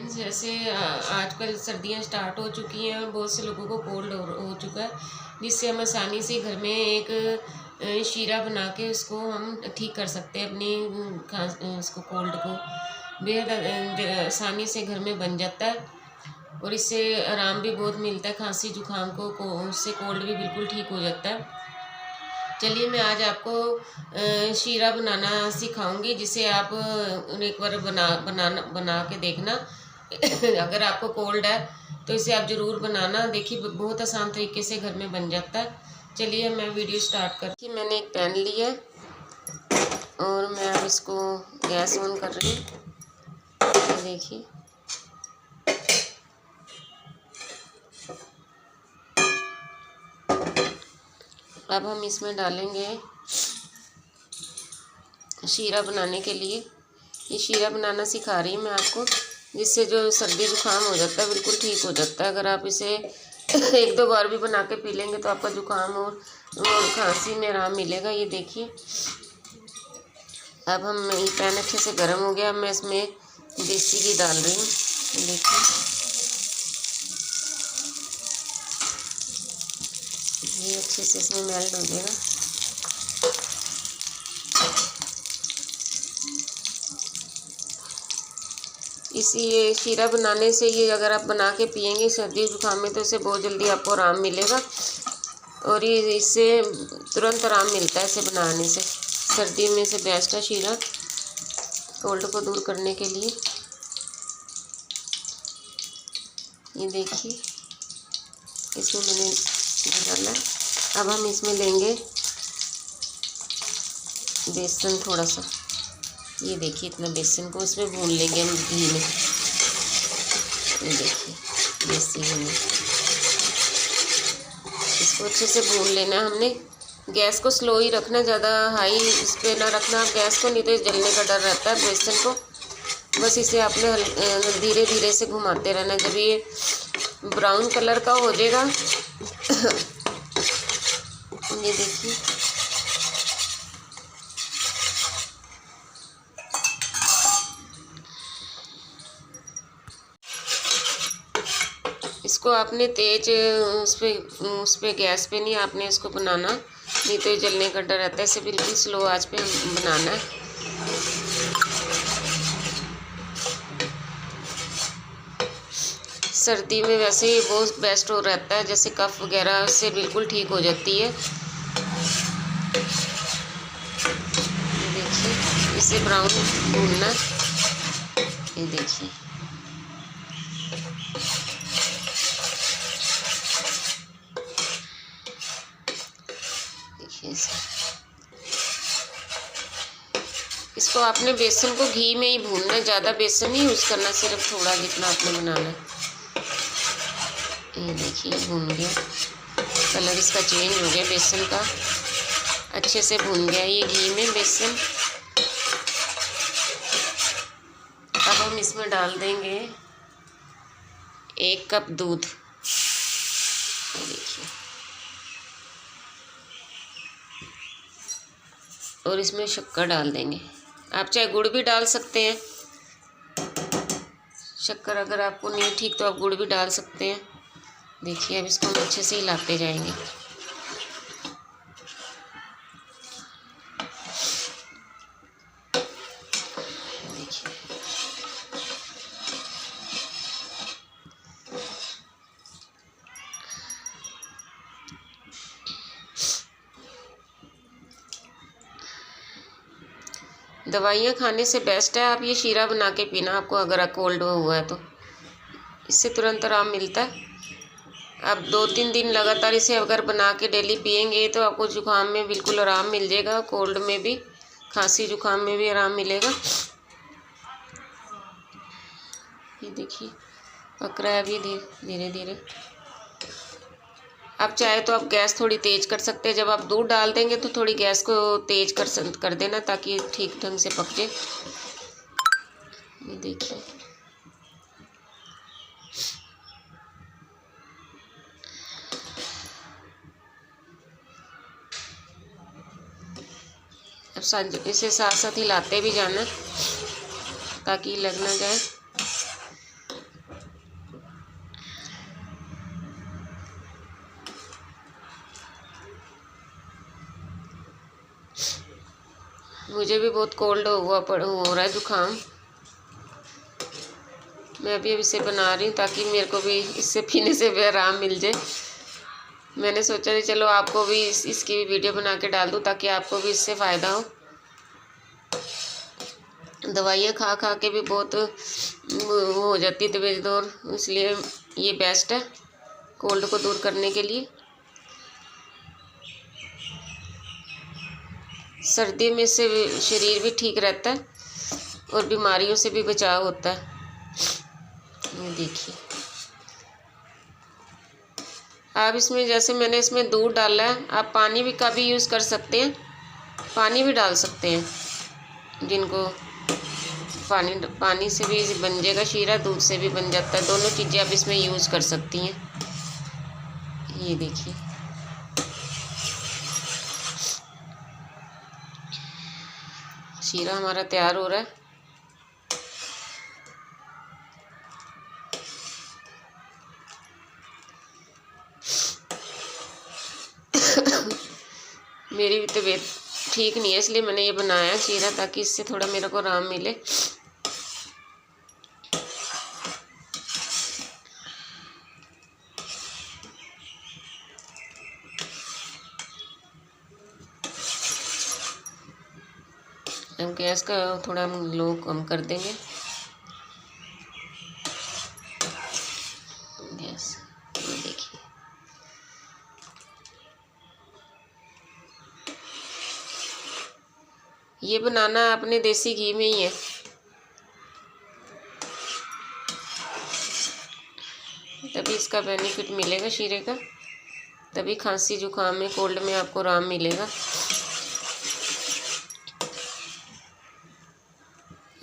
जैसे आजकल सर्दियां स्टार्ट हो चुकी हैं और बहुत से लोगों को कोल्ड हो चुका है, जिससे हम आसानी से घर में एक शीरा बना के उसको हम ठीक कर सकते हैं। अपनी उसको कोल्ड को बेहद आसानी से घर में बन जाता है और इससे आराम भी बहुत मिलता है। खांसी जुकाम को उससे कोल्ड भी बिल्कुल ठीक हो जाता है। चलिए मैं आज आपको शीरा बनाना सिखाऊंगी, जिसे आप एक बार बना के देखना। अगर आपको कोल्ड है तो इसे आप ज़रूर बनाना। देखिए बहुत आसान तरीके से घर में बन जाता है। चलिए मैं वीडियो स्टार्ट करती हूँ। मैंने एक पैन लिया और मैं अब इसको गैस ऑन कर रही हूँ। देखिए अब हम इसमें डालेंगे शीरा बनाने के लिए। ये शीरा बनाना सिखा रही हूँ मैं आपको, जिससे जो सर्दी जुकाम हो जाता है बिल्कुल ठीक हो जाता है। अगर आप इसे एक दो बार भी बना के पी लेंगे तो आपका जुकाम और खांसी में आराम मिलेगा। ये देखिए अब हम ये पैन अच्छे से गर्म हो गया। अब मैं इसमें देसी घी डाल रही हूँ। देखिए ये अच्छे से इसमें मेल्ट हो जाएगा। ये शीरा बनाने से ये अगर आप बना के पियेंगे सर्दी जुकाम में तो इससे बहुत जल्दी आपको आराम मिलेगा और ये इससे तुरंत आराम मिलता है इसे बनाने से। सर्दी में से बेस्ट है शीरा कोल्ड को दूर करने के लिए। ये देखिए इसमें मैंने डाला। अब हम इसमें लेंगे बेसन थोड़ा सा। ये देखिए इतना बेसन को इसमें भून लेंगे हम घी में। ये देखिए देसी घी में इसको अच्छे से भून लेना है हमने। गैस को स्लो ही रखना, ज़्यादा हाई इस पर ना रखना आप गैस को, नहीं तो जलने का डर रहता है बेसन को। बस इसे आपने धीरे धीरे से घुमाते रहना। जब ये ब्राउन कलर का हो जाएगा ये देखिए इसको आपने तेज उस पे गैस पे नहीं आपने इसको बनाना, नहीं तो ये जलने का डर रहता है। इसे बिल्कुल स्लो आंच पे हम बनाना है। सर्दी में वैसे ही बहुत बेस्ट हो रहता है, जैसे कफ वगैरह से बिल्कुल ठीक हो जाती है। देखिए इसे ब्राउन भूनना। ये देखिए इसको आपने बेसन को घी में ही भूनना है, ज़्यादा बेसन नहीं यूज़ करना, सिर्फ थोड़ा जितना आपने बनाना है। ये देखिए भून गया, कलर इसका चेंज हो गया बेसन का, अच्छे से भून गया ये घी में बेसन। अब हम इसमें डाल देंगे 1 कप दूध। देखिए और इसमें शक्कर डाल देंगे। आप चाहे गुड़ भी डाल सकते हैं, शक्कर अगर आपको नहीं ठीक तो आप गुड़ भी डाल सकते हैं। देखिए अब इसको हम अच्छे से हिलाते जाएंगे। देखिए दवाइयाँ खाने से बेस्ट है आप ये शीरा बना के पीना। आपको अगर कोल्ड हुआ है तो इससे तुरंत आराम मिलता है। आप 2-3 दिन लगातार इसे अगर बना के डेली पियेंगे तो आपको जुकाम में बिल्कुल आराम मिल जाएगा, कोल्ड में भी, खांसी जुकाम में भी आराम मिलेगा। ये देखिए पक रहा है अभी धीरे धीरे। आप चाहे तो आप गैस थोड़ी तेज़ कर सकते हैं। जब आप दूध डाल देंगे तो थोड़ी गैस को तेज़ कर देना ताकि ठीक ढंग से पक जाए। ये देखिए अब इसे साथ साथ हिलाते भी जाना ताकि लग ना जाए। मुझे भी बहुत कोल्ड हो रहा है, जुकाम। मैं अभी इसे बना रही हूँ ताकि मेरे को भी इससे पीने से भी आराम मिल जाए। मैंने सोचा कि चलो आपको भी इसकी भी वीडियो बना के डाल दूँ ताकि आपको भी इससे फ़ायदा हो। दवाइयाँ खा खा के भी बहुत वो हो जाती है तबीयत, और इसलिए ये बेस्ट है कोल्ड को दूर करने के लिए। सर्दियों में इससे शरीर भी ठीक रहता है और बीमारियों से भी बचाव होता है। ये देखिए, आप इसमें जैसे मैंने इसमें दूध डाला है, आप पानी भी का भी यूज़ कर सकते हैं, पानी भी डाल सकते हैं। जिनको पानी से भी बन जाएगा शीरा, दूध से भी बन जाता है, दोनों चीज़ें आप इसमें यूज़ कर सकती हैं। ये देखिए, शीरा हमारा तैयार हो रहा है। मेरी भी तबीयत ठीक नहीं है, इसलिए मैंने ये बनाया शीरा ताकि इससे थोड़ा मेरे को आराम मिले। हम गैस का थोड़ा हम लो कम कर देंगे गैस। ये देखिए, ये बनाना अपने देसी घी में ही है। तभी इसका बेनिफिट मिलेगा शीरे का, तभी खांसी जुकाम में, कोल्ड में आपको आराम मिलेगा।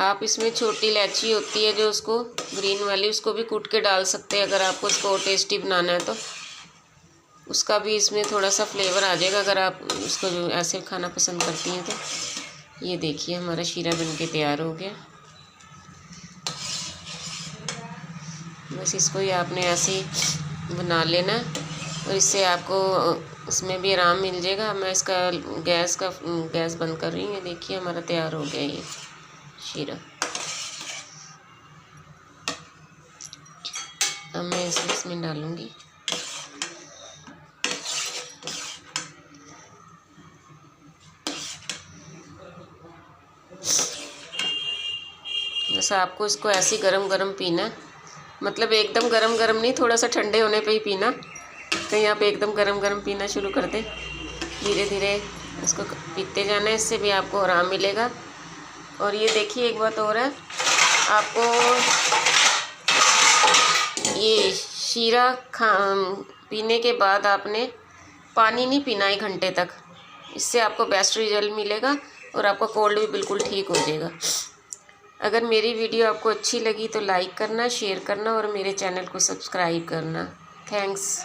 आप इसमें छोटी इलायची होती है जो उसको ग्रीन वाली, उसको भी कूट के डाल सकते हैं अगर आपको उसको टेस्टी बनाना है तो। उसका भी इसमें थोड़ा सा फ्लेवर आ जाएगा अगर आप उसको जो ऐसे खाना पसंद करती हैं तो। ये देखिए, हमारा शीरा बनके तैयार हो गया। बस इसको ही आपने ऐसे ही बना लेना और इससे आपको इसमें भी आराम मिल जाएगा। मैं इसका गैस बंद कर रही हूँ। ये देखिए, हमारा तैयार हो गया ये शीरा। अब मैं इसमें डालूँगी बस आपको इसको ऐसे ही गरम गरम पीना है, मतलब एकदम गरम गरम नहीं, थोड़ा सा ठंडे होने पे ही पीना। कहीं आप एकदम गरम गरम पीना शुरू कर दें, धीरे धीरे इसको पीते जाना है, इससे भी आपको आराम मिलेगा। और ये देखिए, एक बात और है, आपको ये शीरा पीने के बाद आपने पानी नहीं पीना 1 घंटे तक, इससे आपको बेस्ट रिजल्ट मिलेगा और आपका कोल्ड भी बिल्कुल ठीक हो जाएगा। अगर मेरी वीडियो आपको अच्छी लगी तो लाइक करना, शेयर करना और मेरे चैनल को सब्सक्राइब करना। थैंक्स।